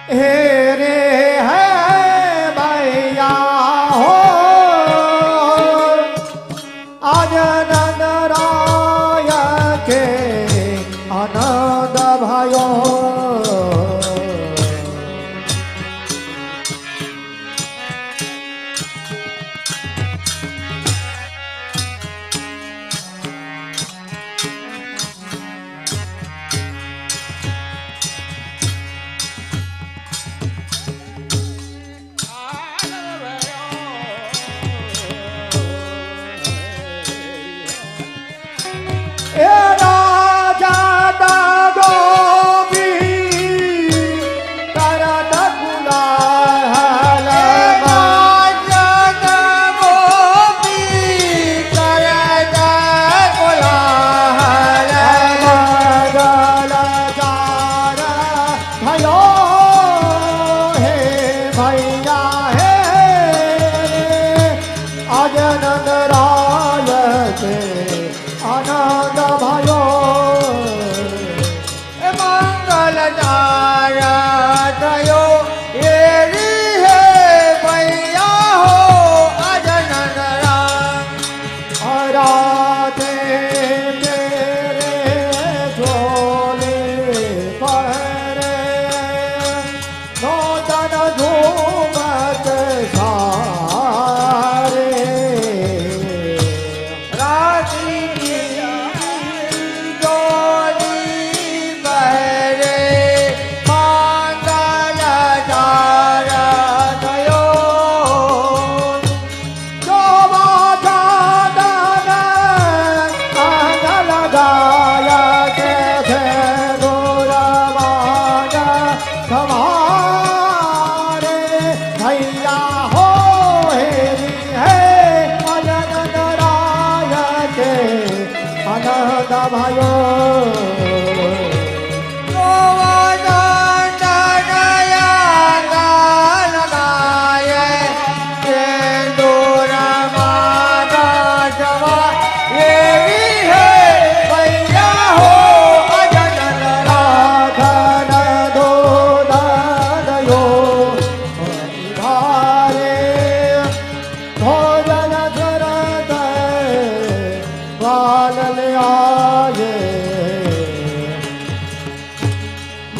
हे रे है भैया हो आज नंद राय के आनंद भयो आनंद भयो मंगल थयो ये है भैया हो आज नंद राधे मेरे झोले पहरे नौतन झूमत सारे आनंद भयो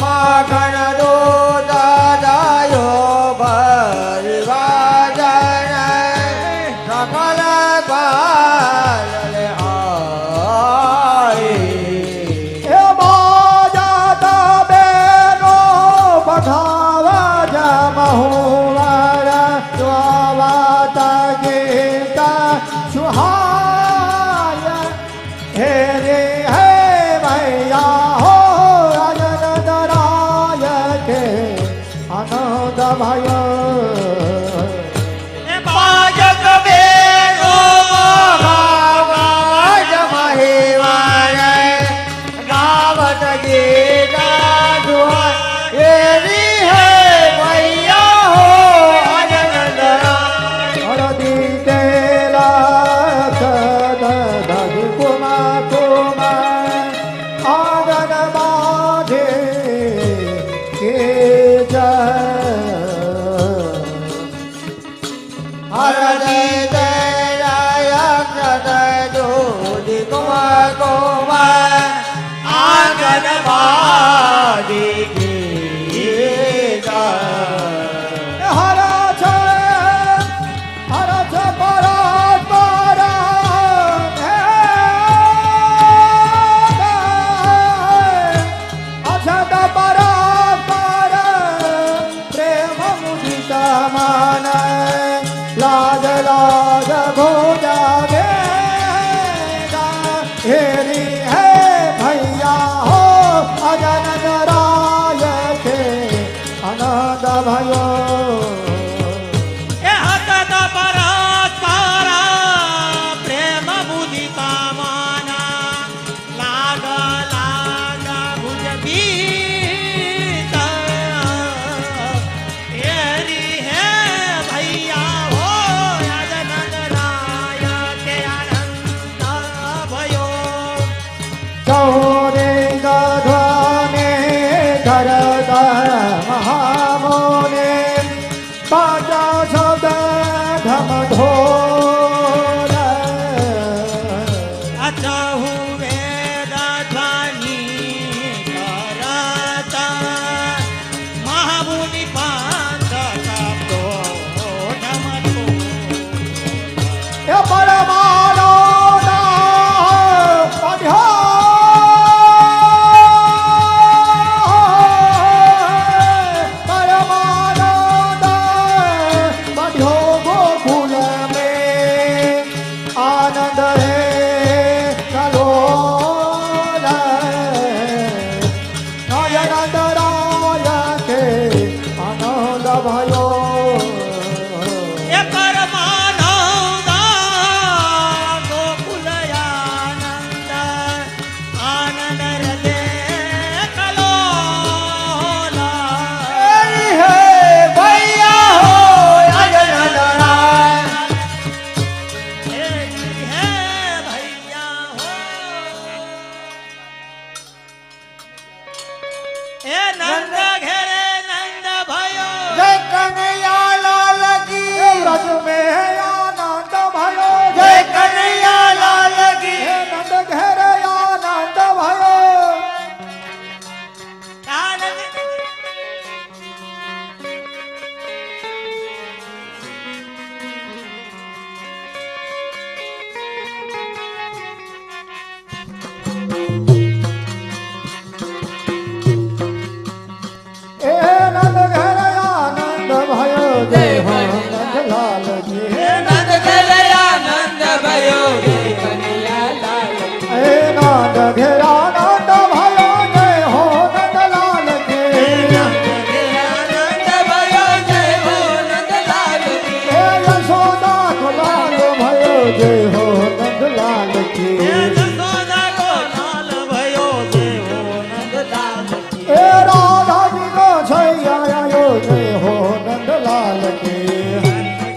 माखन दूध दयो परिवाजन सकल बाल आई हे बाजत बेनो पठावा जमहुवर स्वावत गीत सुहाय हे रे है भैया हो आनंद भयो बाजक बेनो गावत महिवार गावत गीता दुहाई एरी है भैया हो आनंद हरदी तेला दध कुमा कुमा आंगन बाधे के जय એ નંદ ઘેરે નંદ ભયો જય કનૈયા લાલ કી વ્રજ में आनंद भयो जय कन्हैया लाल की नंद घेरे आनंद भयो આનંદ ए नंद घेरे आनंद भयो जय हो नंद लाल की નંદ ઘેરે આનંદ ભયો જય કનૈયા લાલ ए नंद घेरे आनंद भयो जय हो नंद लाल की નંદ ઘેરે આનંદ ભયો જય હો નંદ લાલ કી ए यशोदा को लाल भयो जय हो नंद लाल की એ જસોદા કો લાલ ભયો જય હો નંદ લાલ કી ए राधा जी को छैया आयो जय हो नंद लाल की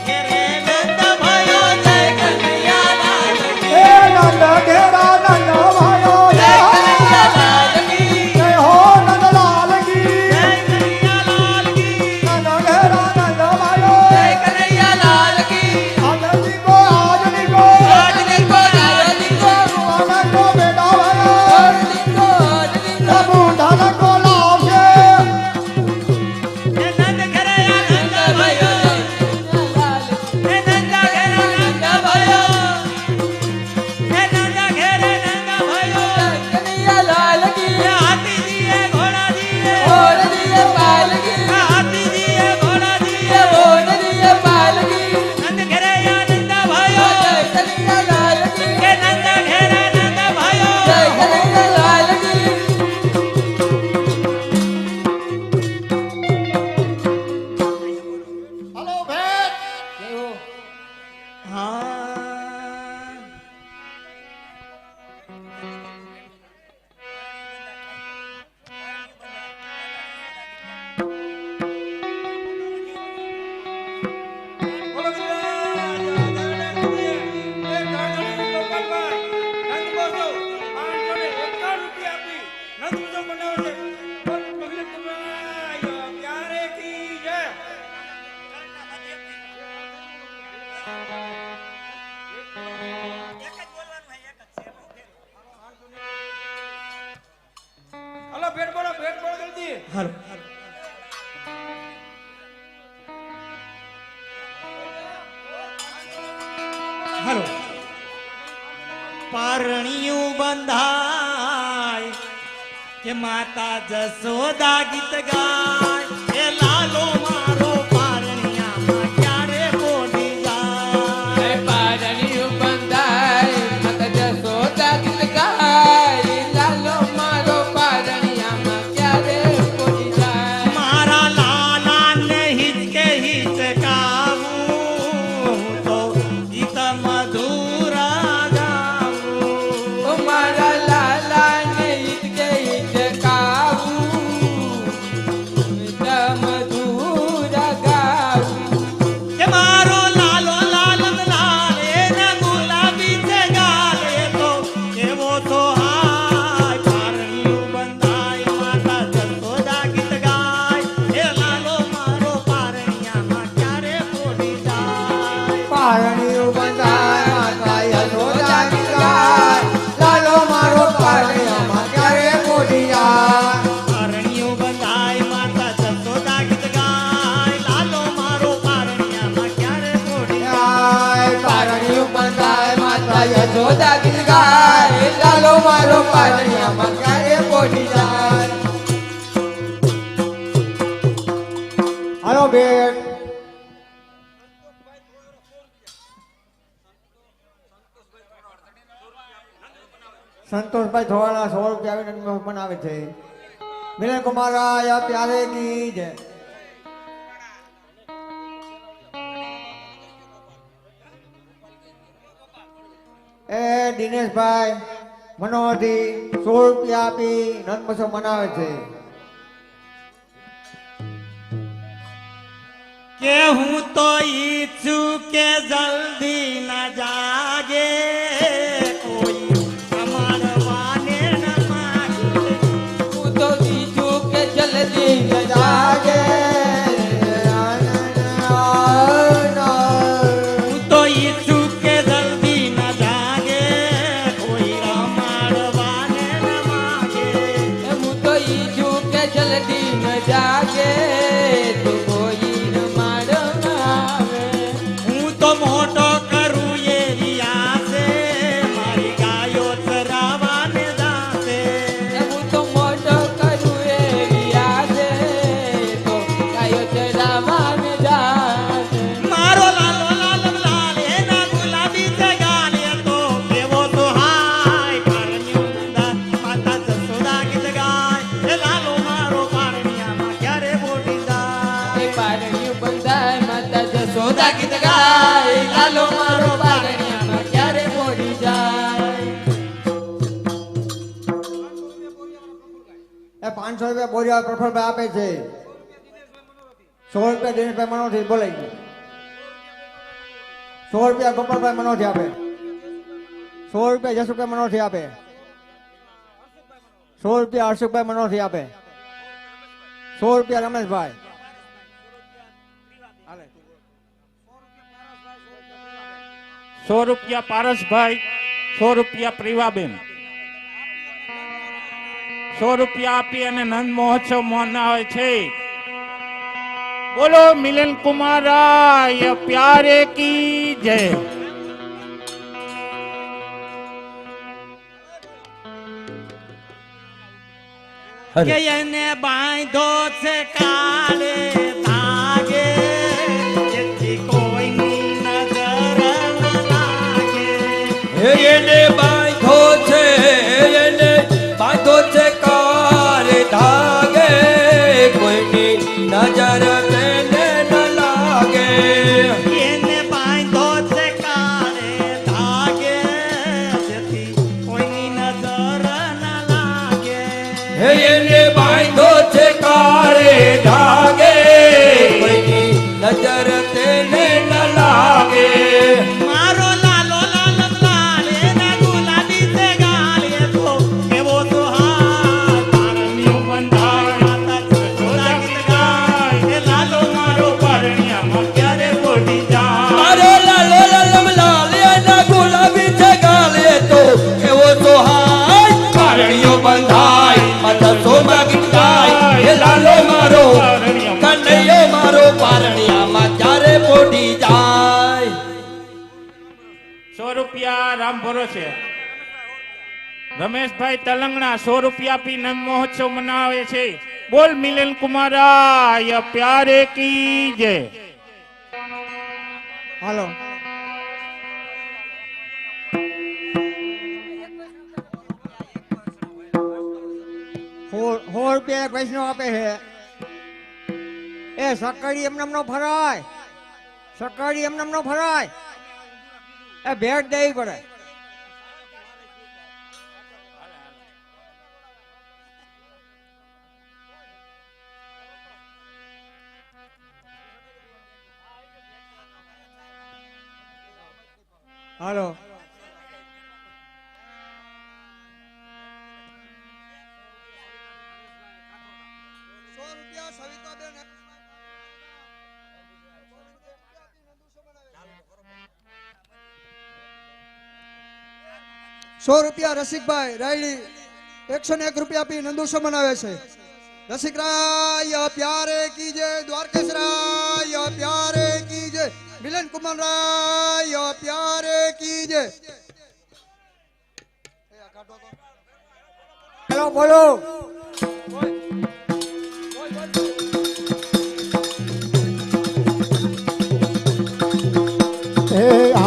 ઘેરે નંદ ભયો જય કનૈયા લાલ કી ए नंद घेरा नंद भयो જય जय કનૈયા લાલ કી जय हो नंद लाल की જય કનૈયા લાલ કી नंद घेरा नंद भयो જય કનૈયા લાલ કી आनंद जी को आजनी को આજની કો આજની કો आनंद को बेटा भयो આજની કો આજની કો प्रभु धन को लावशे એ નંદ ઘેરે આનંદ ભયો એ નંદ ઘેરે નંદ ભયો એ નંદ ઘેરે નંદ ભયો કનૈયા લાલ કી એ હાથી દીએ ઘોડા દીએ ઓર દિયે પાલકી એ હાથી દીએ ઘોડા દીએ ઓર દિયે પાલકી નંદ ઘેરે આનંદ ભયો જય કનૈયા લાલ કી એ નંદ ઘેરે નંદ ભયો જય કનૈયા લાલ કી हेलो भेट હા હલો ભેટ બોલો જલ્દી હાલો હાલો પારણિયું બંધાય કે માતા જસોદા ગીત ગાય એ લાલો મારો પારણિયામાં ક્યારે બોલી જાય પારણિયું બંધાય મત જસોદા ગીત ગાય લાલો મારો પારણિયામાં ક્યારે પહોંચી જાય મારા લાલાને હિચકે હિચકાવું હું તો ગીત મધુરા ગાવું મારા લાલાને ઈટકે ઈટકાવું મધુરા ગાવું કે મારો લાલો લાલ લાલ એના ગુલાબી છે ગાલ એ તો એવો તો હાય પારણિયું બંધાય માતા જસોદા ગીત ગાય એ લાલો મારો પારણિયામાં ક્યારે પોડી જાય પારણિયું બંધાય માતા યશોદા ગીત ગાય લાલો મારો પારણિયામાં ક્યારે મોઢી જાય પારણિયું બંધાય માતા જસોદા ગીત ગાય લાલો મારો પારણિયામાં ક્યારે પોડી જાય પારણિયું બંધાય માતા યશોદા ગીત ગાય લાલો મારો પારણિયામાં ક્યારે પહોંચી જાય હાલો બેટ संतोषભાઈ થોવાના 100 રૂપિયા આવીને બનાવે છે મિલન કુમાર આયા પ્યારે કી જય એ દિનેશભાઈ મનોહરથી 100 રૂપિયા આપી નંદમસો મનાવે છે કે હું તો ઈચ્છું કે જલ્દી ન જાગે કોઈ અમારવાને ન માગે હું તો ઈચ્છું કે दिन जागे तो कोई न मार આવે હું તો મોટો કરું એરિયા છે મારી ગાયો ચરાવાને જાશે હું તો મોટો કરું એરિયા છે તો ગાયો ચરાવાને જાશે મારો લાલો લાલમ લાલ એના ગુલાબી જગાલ એ તો કેવો તો હાય પારણ્યું બંધા માતા જસોદા ગીત ગાય એ લાલો મારો પારણિયામાં ક્યારે મોટી જાય એ પારણ્યું બંધાય માતા જશોદા ગીત ગાય લાલો મારો પારણિયામાં ક્યારે મોડી જાય એ 500 રૂપિયા બોરિયા પ્રફુલભાઈ આપે છે 100 રૂપિયા દિનેશભાઈ મનોથી બોલાઈ ગયું 100 રૂપિયા ગોપાલભાઈ મનોથી આપે 100 રૂપિયા જસુભાઈ મનોથી આપે 100 રૂપિયા હર્ષુભાઈ મનોથી આપે 100 રૂપિયા રમેશભાઈ હાલે 100 રૂપિયા પારસભાઈ 100 રૂપિયા પ્રિવાબેન 100 રૂપિયા આપી અને નંદ મહોત્સવ મનાવે છે બોલો મિલન કુમારાય પ્યારે કી જય કે એને બાંધો છે કાળે ધાગે જેથી કોઈની નજર ન લાગે એને બાંધો છે કારે ધાગે કોઈની નજર તેને ન લાગે એને બાંધો છે કાળે ધાગે જેથી કોઈની નજર ન લાગે એને બાંધો છે કારે ધાગે કોઈની નજર તેને ન લાગે મારો લાલો લાલમ લાલ એના ગુલાબી છે ગાલ એ તો કેવો તો હાય પારણ્યું બંધાય માતા જસોદા ગીત ગાય એ લાલો મારો પારણિયામાં ક્યારે મોટી જાય મારો લાલો લાલમ લાલ એના ગુલાબી છે ગાલે તો એવો તો હાય પારણીઓ બંધાય માતા સોમા ગીત ગાય એ લાલો મારો કનૈયો મારો પારણિયામાં ક્યારે પોઢી જાય 100 રૂપિયા રામ ભરોસે રમેશભાઈ તલંગણા 100 રૂપિયા આપી નંદ મહોત્સવ મનાવે છે બોલ મિલન કુમારાય પ્યારે કી જય હાલો સો રૂપિયા એક વૈષ્ણવ આપે છે એ સક્કડી એમને નો ફરાય સક્કડી એમને નો ફરાય એ ભેટ દેવી પડે હાલો ₹100 રસિકભાઈ રાયલી 101 રૂપિયા આપી નંદુસો મનાવે છે રસિકરાય પ્યારે કીજે દ્વારકેશરાય પ્યારે કીજે મિલન કુમાર રાય પ્યારે કીજે હેલો બોલો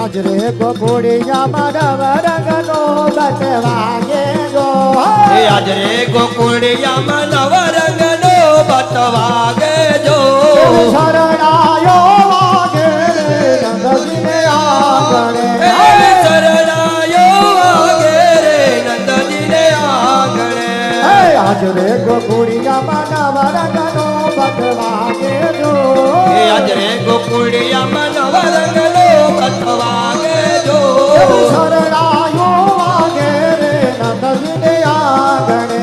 આજ રે ગોકુળિયા મારા રંગનો બતવાગે જો આજ રે ગોકુળિયામાં નવ રંગનો બતવાગે જો શરણાયો વાગે નંદજીને આંગણે શરણાયો વાગે રે નંદજીને આંગણે આજ રે ગોકુળિયામાં નવ રંગનો બતવાગે જો આજ રે ગોકુળિયામાં નવ રંગનો બતવાગે જો શરણાયો વાગે રે નંદજીને આંગણે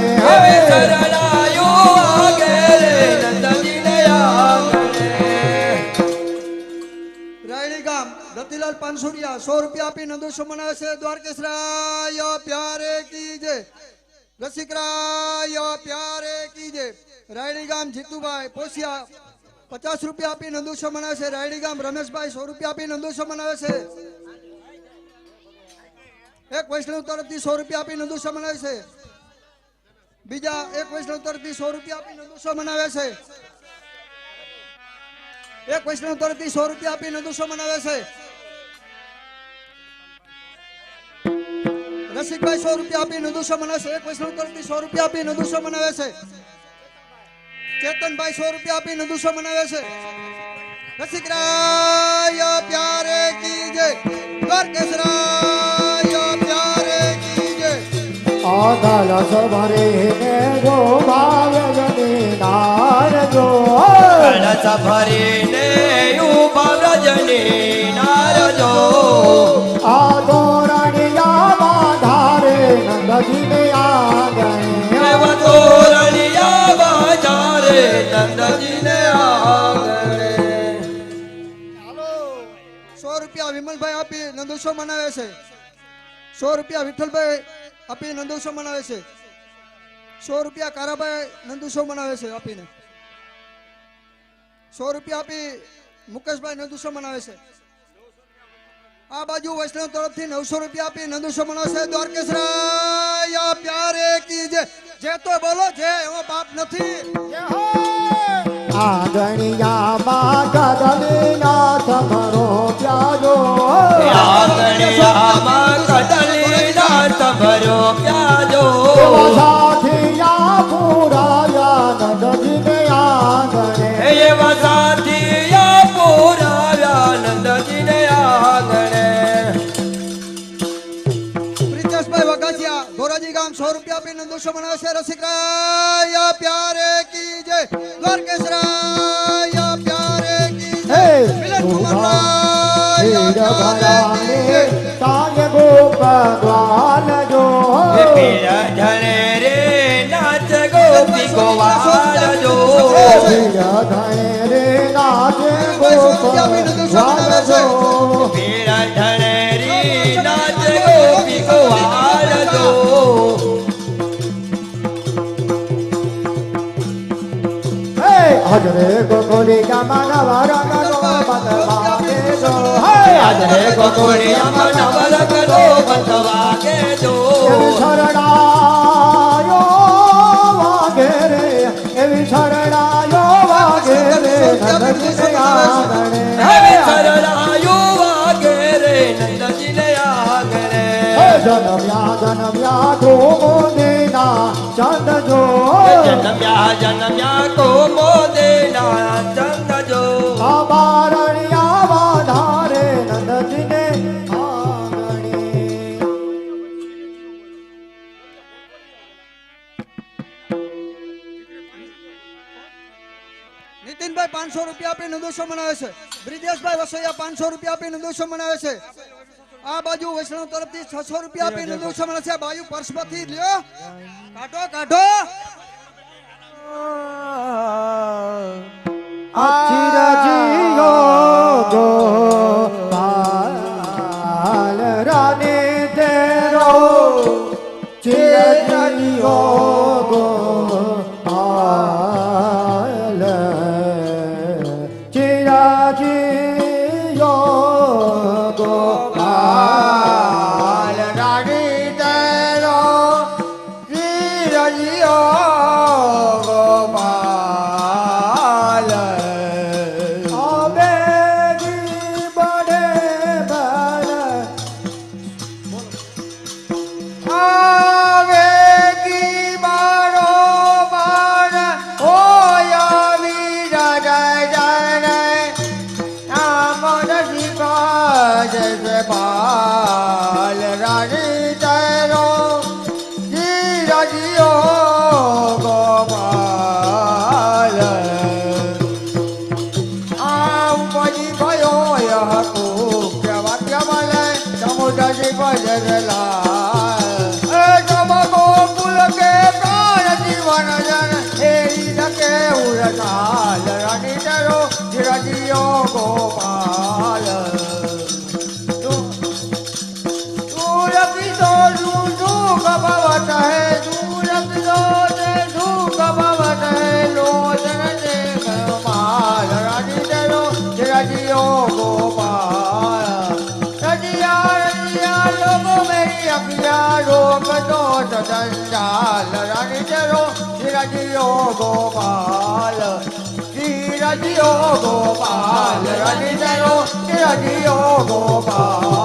શરણાયો વાગે રે નંદજીને આંગણે રાયલી ગામ રતિલાલ પાનસુરિયા 100 રૂપિયા આપી નંદુસો મનાવે છે દ્વારકેશરાય પ્યારે કીજે રસિકરાય પ્યારે કીજે રાયડી ગામ જીતુભાઈ પોસિયા 50 રૂપિયા આપી નંદુસો મનાવે છે. રાયડી ગામ રમેશભાઈ 100 રૂપિયા આપી નંદુસો મનાવે છે. એક વૈષ્ણવ તરફથી 100 રૂપિયા આપી નંદુસો મનાવે છે. બીજા એક વૈષ્ણવ તરફથી 100 રૂપિયા આપી નંદુસો મનાવે છે. એક વૈષ્ણવ તરફથી 100 રૂપિયા આપી નંદુસો મનાવે છે. રસિકભાઈ 100 રૂપિયા આપી નંદુસો મનાવે છે. એક વૈષ્ણવ તરફથી 100 રૂપિયા આપી નંદુસો મનાવે છે. ચેતનભાઈ 100 રૂપિયા આપી નંદુસો મનાવે છે. રસિકરાય પ્યારે કી જય દ્વારકેશરાય પ્યારે કી જય. આધાર સવારે ને જો ભાવજની નાર જો કળશ ભરીને ઉભા વ્રજની નારજો. આ તોરણિયામાં ધારે નંદજીને આંગણે એવા તોરણિયા બાજારે નંદજીને આંગણે. 100 રૂપિયા વિમલભાઈ આપી નંદુસો મનાવે છે. 100 રૂપિયા વિઠ્ઠલભાઈ આપી નંદુસો મનાવે છે. 100 રૂપિયા કારાભાઈ નંદુસો મનાવે છે આપીને. 100 રૂપિયા આપી મુકેશભાઈ નંદુસો મનાવે છે. આ બાજુ વૈષ્ણવ તરફથી 900 રૂપિયા આપી નંદુસો મનાવે છે. દ્વારકેશરાય પ્યારે કી જય. જે તો બોલો જે એવો બાપ નથી. આંગણિયામાં કદલીનાથ ભરો પ્યાજો આંગણિયામાં કદલીનાથ ભરો પ્યાજો. સાથિયા પુરાયા નંદજીને આંગણે એવા સાથિયા પુરાવ્યા નંદજીને આંગણે. પ્રિતેશભાઈ વગાસિયા ધોરાજી ગામ 100 રૂપિયા આપી નંદુસો મનાવે છે. રસિકરાય પ્યારે કી જય દ્વારકેશરાય પ્યારે કી જય. મિલન કુમારરાય પ્યારે કી જય. સાય ગોપાલ જો એ પીરા ધણે રે નાચ ગોપી ગોવાળ જો. ધણે રે નાચે ગોપાલ જો પીરા ધણે રે નાચ ગોપી ગોવાળ જો. હજરે ગોકુલી ગામના રંગનો બદલાવે જો આજે ગોકુળિયામાં નવરંગનો બંધવાગે જો. એવી શરણાયો વાગે રે એવી શરણાયો વાગે રે નંદજીને આંગણે હવે શરણાયો વાગે રે નંદજીને આંગણે. જનમ્યા ગોમોદીના ચંદ જો જન્મ્યા કોમોદેના ચંદ જો. બારણિયા ધારે નંદજીને આંગણે નીતિનભાઈ 500 રૂપિયા આપી નંદુસો મનાવે છે. બ્રિજેશભાઈ વસોયા 500 રૂપિયા આપી નંદુસો મનાવે છે. આ બાજુ વૈષ્ણવ તરફથી 600 રૂપિયા આપી નંદુસો મનાવે છે. બાયુ પર્સમાંથી લ્યો કાઢો કાઢો. ચિરજીઓ ગોપાલ રાની તેરો ચિરજીઓ ગોપાલ ચિરજીઓ ગોપાલ રાની તેરો ચિરજીઓ પાલ રાણી તેરો જીરાજીઓ ગોપાલ આમ પછી ગયો હકુ કેવા કેવાલે સમુદ્રી ભજલા જબ ગોકુલ કે પ્રાણ જીવન જન એરી ધકે ઉરતાલ રાણી તેરો જીરાજીઓ ગોપાલ दूर की तो दूर भवत है दूर ચંચાલ રણજરો ધીરજિયો ગોપાલ ધીરજિયો ગોપાલ રણજરો ધીરજિયો ગોપાલ